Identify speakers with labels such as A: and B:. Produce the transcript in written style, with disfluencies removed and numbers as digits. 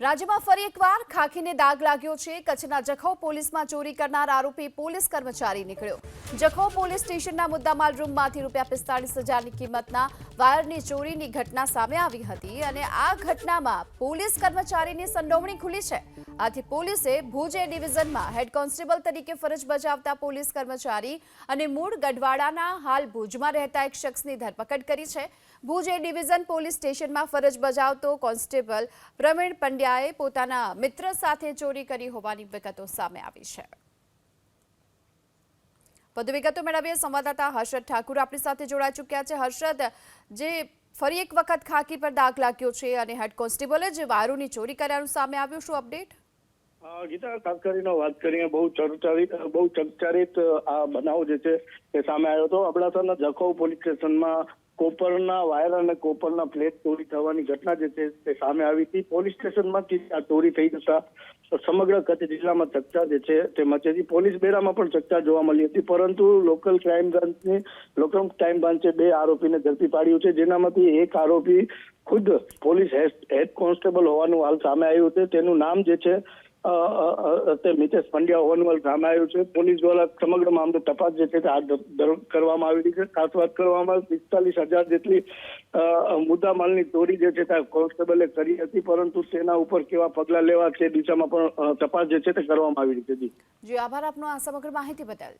A: રાજ્યમાં ફરી એકવાર ખાખીને દાગ લાગ્યો છે। કચ્છના જખૌ પોલીસમાં ચોરી કરનાર આરોપી પોલીસ કર્મચારી નીકળ્યો। જખૌ પોલીસ સ્ટેશનના મુદ્દામાલ રૂમમાંથી ₹45,000ની કિંમતના વાયરની ચોરીની ઘટના સામે આવી હતી અને આ ઘટનામાં પોલીસ કર્મચારીની સંડોવણી ખુલી છે। આથી પોલીસે ભુજ એ ડિવિઝનમાં હેડ કોન્સ્ટેબલ તરીકે ફરજ બજાવતા પોલીસ કર્મચારી અને મૂળ ગઢવાડાના હાલ ભુજમાં રહેતા એક શખ્સની ધરપકડ કરી છે। ભુજ એ ડિવિઝન પોલીસ સ્ટેશનમાં ફરજ બજાવતો કોન્સ્ટેબલ પ્રવીણ પંડ્યાએ પોતાના મિત્ર સાથે ચોરી કરી હોવાની વિગતો સામે આવી છે। વધુ વિગતો મેળવીએ સંવાદદાતા હર્ષદ ઠાકુર આપણી સાથે જોડાઈ ચૂક્યા છે। હર્ષદ, જે ફરી એક વખત ખાકી પર દાગ લાગ્યો છે અને હેડ કોન્સ્ટેબલે જે વાયરોની ચોરી કર્યાનું સામે આવ્યું, શું અપડેટ?
B: ગીતા, ખાસ કરીને વાત કરીએ બહુ ચર્ચારિત આ બનાવ જે છે તે સામે આવ્યો હતો। અબડાસાના જખૌ પોલીસ સ્ટેશનમાં કોપરના વાયર અને કોપરના પ્લેટ ચોરી થવાની ઘટના જે છે તે સામે આવી હતી। પોલીસ સ્ટેશનમાંથી આ ચોરી થઈ જતા સમગ્ર કચ્છ જિલ્લામાં ચર્ચા જે છે તે મચી હતી। પોલીસ બેરામાં પણ ચર્ચા જોવા મળી હતી, પરંતુ લોકલ ક્રાઇમ બ્રાન્ચે 2 આરોપીને ઝડપી પાડ્યું છે, જેનામાંથી એક આરોપી ખુદ પોલીસ હેડ કોન્સ્ટેબલ હોવાનું હાલ સામે આવ્યું છે। તેનું નામ જે છે તે મિતેશ પંડ્યા હોવાનું હાલ સામે આવ્યું છે। પોલીસ દ્વારા સમગ્ર મામલે તપાસ જે છે તે હાથ કરવામાં આવી છે। ખાસ વાત કરવામાં 45,000 જેટલી મુદ્દામાલની ચોરી જે છે તે કોન્સ્ટેબલે કરી હતી, પરંતુ તેના ઉપર કેવા પગલા લેવા તે દિશામાં પણ તપાસ જે છે તે કરવામાં આવી રહી છે।
A: જી, આભાર આપનો આ સમગ્ર માહિતી બદલ।